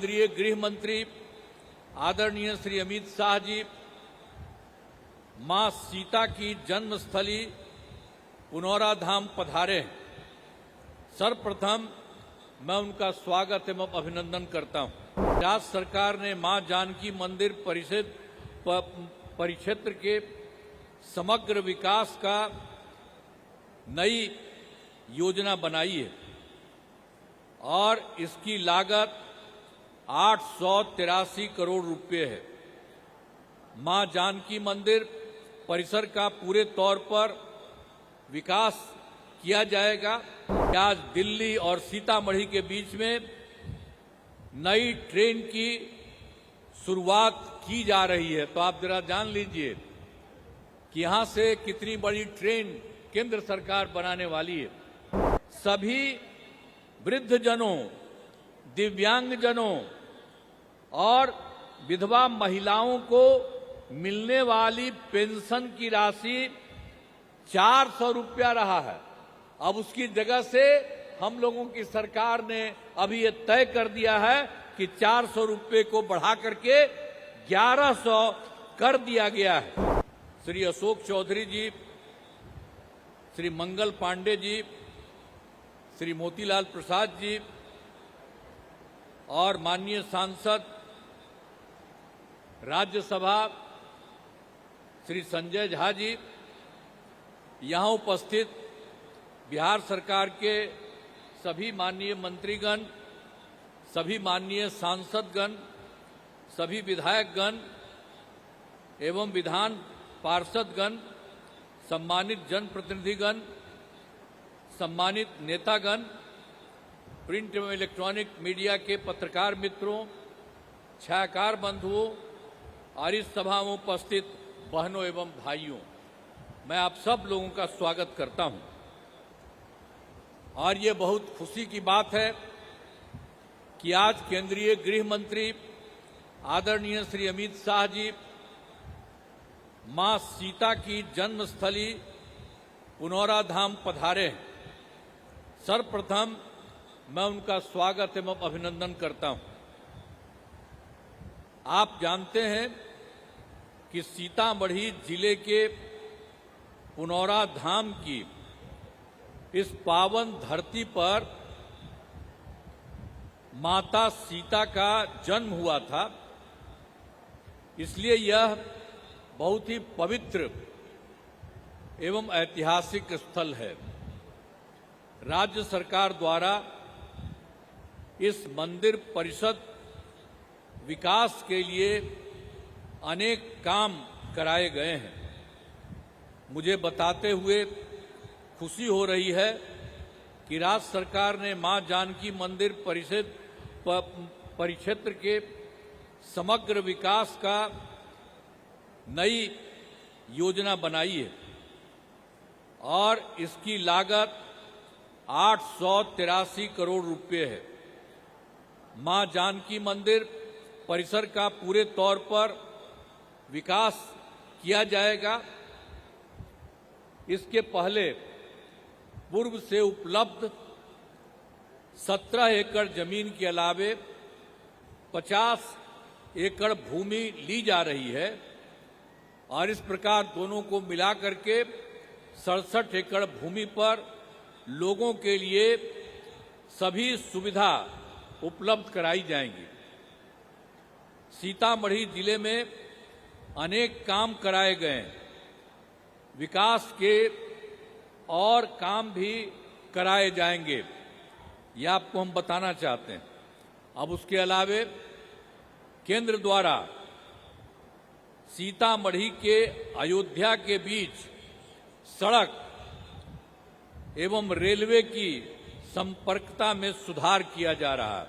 केंद्रीय गृह मंत्री आदरणीय श्री अमित शाह जी मां सीता की जन्मस्थली पुनौरा धाम पधारे हैं। सर्वप्रथम मैं उनका स्वागत एवं अभिनंदन करता हूं। राज्य सरकार ने मां जानकी मंदिर परिक्षेत्र के समग्र विकास का नई योजना बनाई है और इसकी लागत 883 करोड़ रुपए है। मां जानकी मंदिर परिसर का पूरे तौर पर विकास किया जाएगा। आज दिल्ली और सीतामढ़ी के बीच में नई ट्रेन की शुरुआत की जा रही है, तो आप जरा जान लीजिए कि यहां से कितनी बड़ी ट्रेन केंद्र सरकार बनाने वाली है। सभी वृद्धजनों, दिव्यांगजनों और विधवा महिलाओं को मिलने वाली पेंशन की राशि 400 रुपया रहा है। अब उसकी जगह से हम लोगों की सरकार ने अभी ये तय कर दिया है कि 400 रुपये को बढ़ा करके 1100 कर दिया गया है। श्री अशोक चौधरी जी, श्री मंगल पांडे जी, श्री मोतीलाल प्रसाद जी और माननीय सांसद राज्यसभा श्री संजय झा जी, यहां उपस्थित बिहार सरकार के सभी माननीय मंत्रीगण, सभी माननीय सांसदगण, सभी विधायकगण एवं विधान पार्षदगण, सम्मानित जनप्रतिनिधिगण, सम्मानित नेतागण, प्रिंट एवं इलेक्ट्रॉनिक मीडिया के पत्रकार मित्रों, छायाकार बंधुओं और इस सभा में उपस्थित बहनों एवं भाइयों, मैं आप सब लोगों का स्वागत करता हूं। और ये बहुत खुशी की बात है कि आज केंद्रीय गृह मंत्री आदरणीय श्री अमित शाह जी मां सीता की जन्मस्थली पुनौरा धाम पधारे हैं। सर्वप्रथम मैं उनका स्वागत एवं अभिनंदन करता हूं। आप जानते हैं कि सीतामढ़ी जिले के पुनौरा धाम की इस पावन धरती पर माता सीता का जन्म हुआ था, इसलिए यह बहुत ही पवित्र एवं ऐतिहासिक स्थल है। राज्य सरकार द्वारा इस मंदिर परिषद विकास के लिए अनेक काम कराए गए हैं। मुझे बताते हुए खुशी हो रही है कि राज्य सरकार ने मां जानकी मंदिर परिक्षेत्र के समग्र विकास का नई योजना बनाई है और इसकी लागत 883 करोड़ रुपए है। मां जानकी मंदिर परिसर का पूरे तौर पर विकास किया जाएगा। इसके पहले पूर्व से उपलब्ध 17 एकड़ जमीन के अलावे 50 एकड़ भूमि ली जा रही है और इस प्रकार दोनों को मिलाकर के 67 एकड़ भूमि पर लोगों के लिए सभी सुविधा उपलब्ध कराई जाएंगी। सीतामढ़ी जिले में अनेक काम कराए गए हैं, विकास के और काम भी कराए जाएंगे, यह आपको हम बताना चाहते हैं। अब उसके अलावे केंद्र द्वारा सीतामढ़ी के अयोध्या के बीच सड़क एवं रेलवे की संपर्कता में सुधार किया जा रहा है।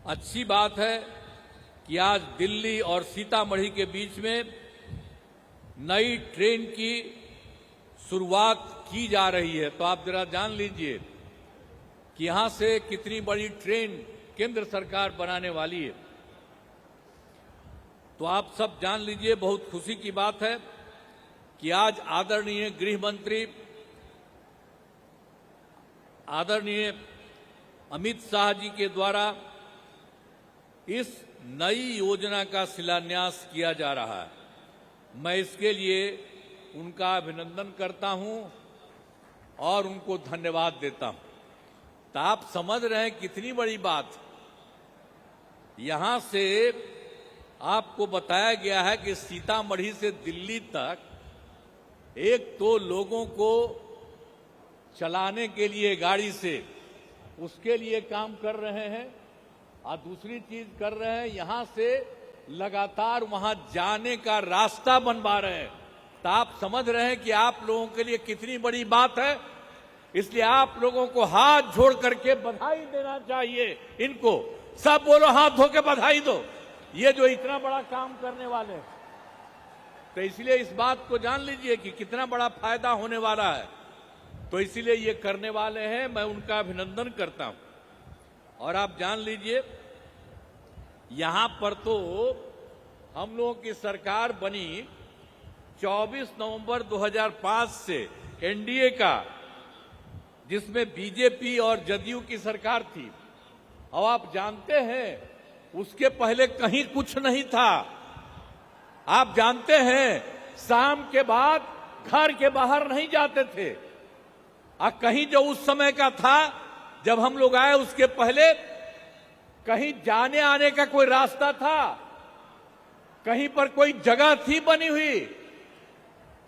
अच्छी बात है कि आज दिल्ली और सीतामढ़ी के बीच में नई ट्रेन की शुरुआत की जा रही है, तो आप जरा जान लीजिए कि यहां से कितनी बड़ी ट्रेन केंद्र सरकार बनाने वाली है। तो आप सब जान लीजिए, बहुत खुशी की बात है कि आज आदरणीय गृह मंत्री आदरणीय अमित शाह जी के द्वारा इस नई योजना का शिलान्यास किया जा रहा है। मैं इसके लिए उनका अभिनंदन करता हूं और उनको धन्यवाद देता हूं। तो आप समझ रहे हैं कितनी बड़ी बात। यहां से आपको बताया गया है कि सीतामढ़ी से दिल्ली तक एक तो लोगों को चलाने के लिए गाड़ी से उसके लिए काम कर रहे हैं और दूसरी चीज कर रहे हैं, यहां से लगातार वहां जाने का रास्ता बनवा रहे हैं। तो आप समझ रहे हैं कि आप लोगों के लिए कितनी बड़ी बात है। इसलिए आप लोगों को हाथ जोड़ करके बधाई देना चाहिए। इनको सब बोलो, हाथ धो के बधाई दो, ये जो इतना बड़ा काम करने वाले हैं। तो इसलिए इस बात को जान लीजिए कि कितना बड़ा फायदा होने वाला है। तो इसीलिए ये करने वाले हैं, मैं उनका अभिनंदन करता हूं। और आप जान लीजिए, यहां पर तो हम लोगों की सरकार बनी 24 नवंबर 2005 से एनडीए का, जिसमें बीजेपी और जदयू की सरकार थी। अब आप जानते हैं उसके पहले कहीं कुछ नहीं था। आप जानते हैं शाम के बाद घर के बाहर नहीं जाते थे। कहीं जो उस समय का था जब हम लोग आए, उसके पहले कहीं जाने आने का कोई रास्ता था, कहीं पर कोई जगह थी बनी हुई।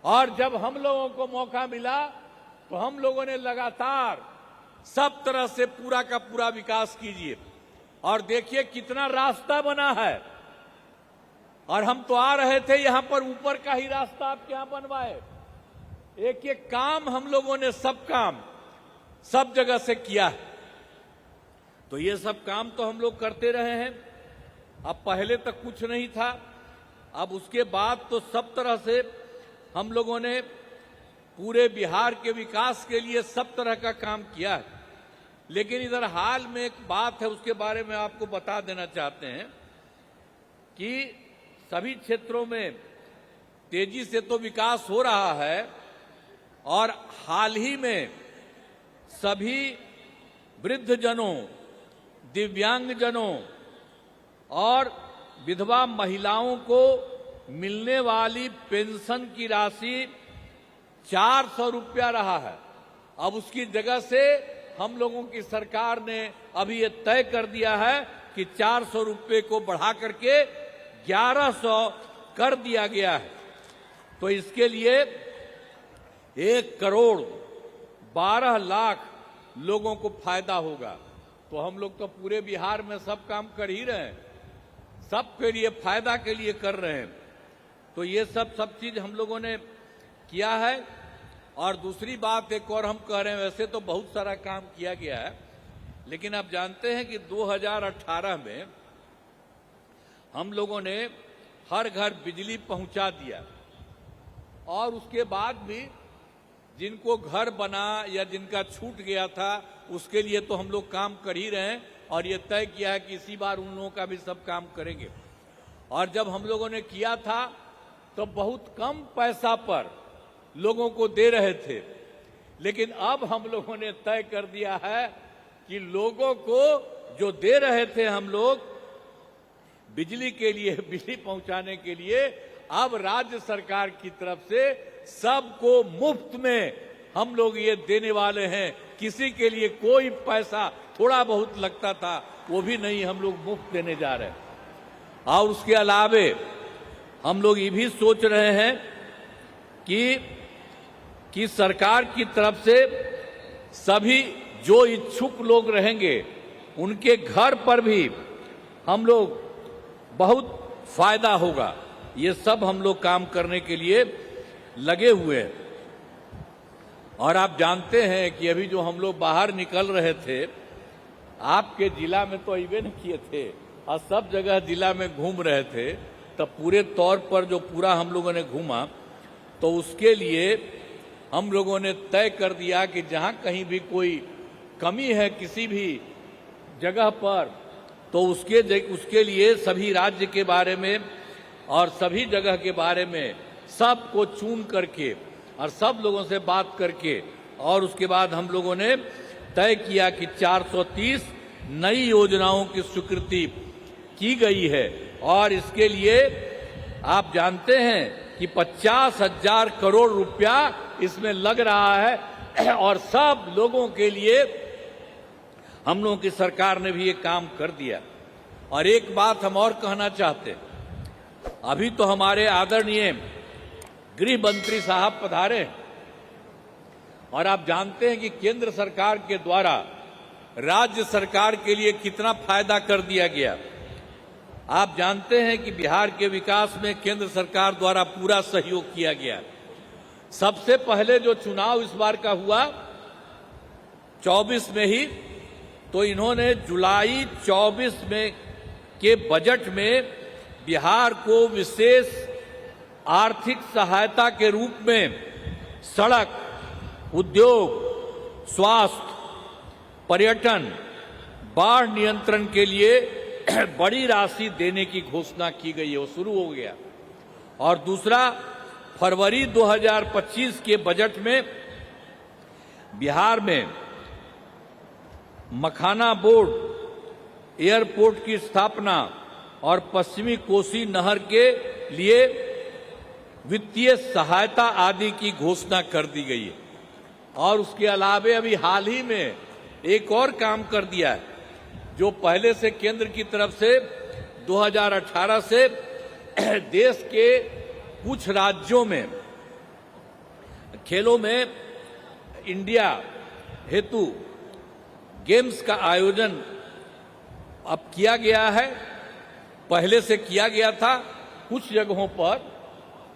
और जब हम लोगों को मौका मिला तो हम लोगों ने लगातार सब तरह से पूरा का पूरा विकास कीजिए। और देखिए कितना रास्ता बना है। और हम तो आ रहे थे, यहां पर ऊपर का ही रास्ता आपके यहां बनवाए। एक एक काम हम लोगों ने, सब काम सब जगह से किया है। तो ये सब काम तो हम लोग करते रहे हैं। अब पहले तक कुछ नहीं था, अब उसके बाद तो सब तरह से हम लोगों ने पूरे बिहार के विकास के लिए सब तरह का काम किया है। लेकिन इधर हाल में एक बात है, उसके बारे में आपको बता देना चाहते हैं कि सभी क्षेत्रों में तेजी से तो विकास हो रहा है। और हाल ही में सभी वृद्धजनों, दिव्यांगजनों और विधवा महिलाओं को मिलने वाली पेंशन की राशि 400 रुपया रहा है। अब उसकी जगह से हम लोगों की सरकार ने अभी ये तय कर दिया है कि 400 रुपये को बढ़ा करके 1100 कर दिया गया है। तो इसके लिए 1,12,00,000 लोगों को फायदा होगा। तो हम लोग तो पूरे बिहार में सब काम कर ही रहे हैं, सबके लिए फायदा के लिए कर रहे हैं। तो ये सब चीज हम लोगों ने किया है। और दूसरी बात एक और हम कह रहे हैं, वैसे तो बहुत सारा काम किया गया है, लेकिन आप जानते हैं कि 2018 में हम लोगों ने हर घर बिजली पहुंचा दिया। और उसके बाद भी जिनको घर बना या जिनका छूट गया था, उसके लिए तो हम लोग काम कर ही रहे हैं। और ये तय किया है कि इसी बार उन लोगों का भी सब काम करेंगे। और जब हम लोगों ने किया था तो बहुत कम पैसा पर लोगों को दे रहे थे, लेकिन अब हम लोगों ने तय कर दिया है कि लोगों को जो दे रहे थे हम लोग बिजली के लिए, बिजली पहुंचाने के लिए, अब राज्य सरकार की तरफ से सबको मुफ्त में हम लोग ये देने वाले हैं। किसी के लिए कोई पैसा, थोड़ा बहुत लगता था, वो भी नहीं, हम लोग मुफ्त देने जा रहे हैं। और उसके अलावे हम लोग ये भी सोच रहे हैं कि सरकार की तरफ से सभी जो इच्छुक लोग रहेंगे उनके घर पर भी हम लोग बहुत फायदा होगा। ये सब हम लोग काम करने के लिए लगे हुए हैं। और आप जानते हैं कि अभी जो हम लोग बाहर निकल रहे थे, आपके जिला में तो अइबे न किए थे और सब जगह जिला में घूम रहे थे, तब पूरे तौर पर जो पूरा हम लोगों ने घूमा, तो उसके लिए हम लोगों ने तय कर दिया कि जहां कहीं भी कोई कमी है किसी भी जगह पर, तो उसके लिए सभी राज्य के बारे में और सभी जगह के बारे में सबको चुन करके और सब लोगों से बात करके, और उसके बाद हम लोगों ने तय किया कि 430 नई योजनाओं की स्वीकृति की गई है। और इसके लिए आप जानते हैं कि 50,000 करोड़ रुपया इसमें लग रहा है और सब लोगों के लिए हम लोगों की सरकार ने भी ये काम कर दिया। और एक बात हम और कहना चाहते हैं, अभी तो हमारे आदरणीय गृह मंत्री साहब पधारे हैं और आप जानते हैं कि केंद्र सरकार के द्वारा राज्य सरकार के लिए कितना फायदा कर दिया गया। आप जानते हैं कि बिहार के विकास में केंद्र सरकार द्वारा पूरा सहयोग किया गया। सबसे पहले जो चुनाव इस बार का हुआ 24 में ही, तो इन्होंने जुलाई 24 में के बजट में बिहार को विशेष आर्थिक सहायता के रूप में सड़क, उद्योग, स्वास्थ्य, पर्यटन, बाढ़ नियंत्रण के लिए बड़ी राशि देने की घोषणा की गई है, वो शुरू हो गया। और दूसरा, फरवरी 2025 के बजट में बिहार में मखाना बोर्ड, एयरपोर्ट की स्थापना और पश्चिमी कोसी नहर के लिए वित्तीय सहायता आदि की घोषणा कर दी गई है। और उसके अलावे अभी हाल ही में एक और काम कर दिया है, जो पहले से केंद्र की तरफ से 2018 से देश के कुछ राज्यों में खेलों में इंडिया हेतु गेम्स का आयोजन अब किया गया है। पहले से किया गया था कुछ जगहों पर,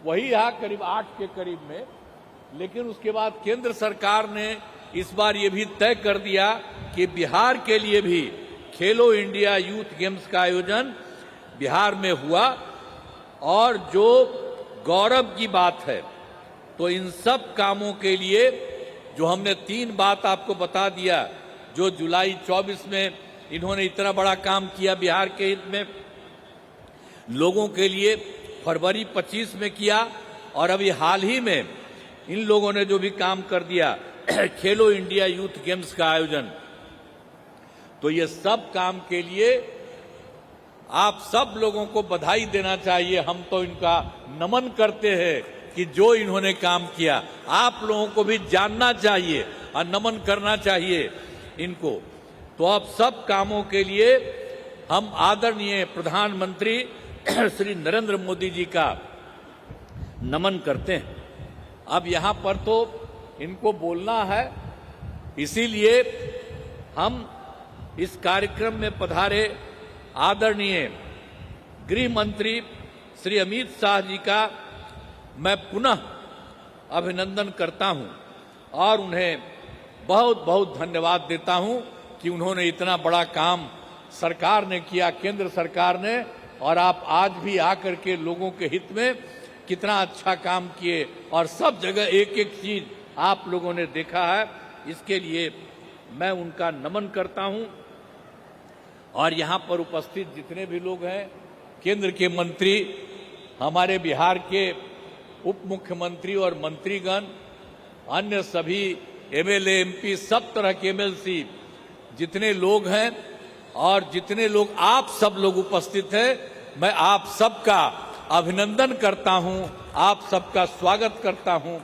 वही यहाँ करीब 8 के करीब में, लेकिन उसके बाद केंद्र सरकार ने इस बार ये भी तय कर दिया कि बिहार के लिए भी खेलो इंडिया यूथ गेम्स का आयोजन बिहार में हुआ। और जो गौरव की बात है, तो इन सब कामों के लिए जो हमने 3 बात आपको बता दिया, जो जुलाई 24 में इन्होंने इतना बड़ा काम किया बिहार के हित में, लोगों के लिए फरवरी 25 में किया, और अभी हाल ही में इन लोगों ने जो भी काम कर दिया खेलो इंडिया यूथ गेम्स का आयोजन, तो ये सब काम के लिए आप सब लोगों को बधाई देना चाहिए। हम तो इनका नमन करते हैं कि जो इन्होंने काम किया, आप लोगों को भी जानना चाहिए और नमन करना चाहिए इनको। तो अब सब कामों के लिए हम आदरणीय प्रधानमंत्री श्री नरेंद्र मोदी जी का नमन करते हैं। अब यहाँ पर तो इनको बोलना है, इसीलिए हम इस कार्यक्रम में पधारे आदरणीय गृह मंत्री श्री अमित शाह जी का मैं पुनः अभिनंदन करता हूं और उन्हें बहुत बहुत धन्यवाद देता हूं कि उन्होंने इतना बड़ा काम सरकार ने किया, केंद्र सरकार ने, और आप आज भी आकर के लोगों के हित में कितना अच्छा काम किए और सब जगह एक एक चीज आप लोगों ने देखा है। इसके लिए मैं उनका नमन करता हूं। और यहाँ पर उपस्थित जितने भी लोग हैं, केंद्र के मंत्री, हमारे बिहार के उप मुख्यमंत्री और मंत्रीगण, अन्य सभी एमएलए एमपी, सब तरह के एमएलसी जितने लोग हैं और जितने लोग आप सब लोग उपस्थित हैं, मैं आप सबका अभिनंदन करता हूं, आप सबका स्वागत करता हूं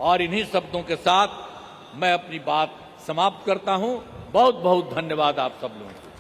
और इन्हीं शब्दों के साथ मैं अपनी बात समाप्त करता हूं। बहुत बहुत धन्यवाद आप सब लोगों को।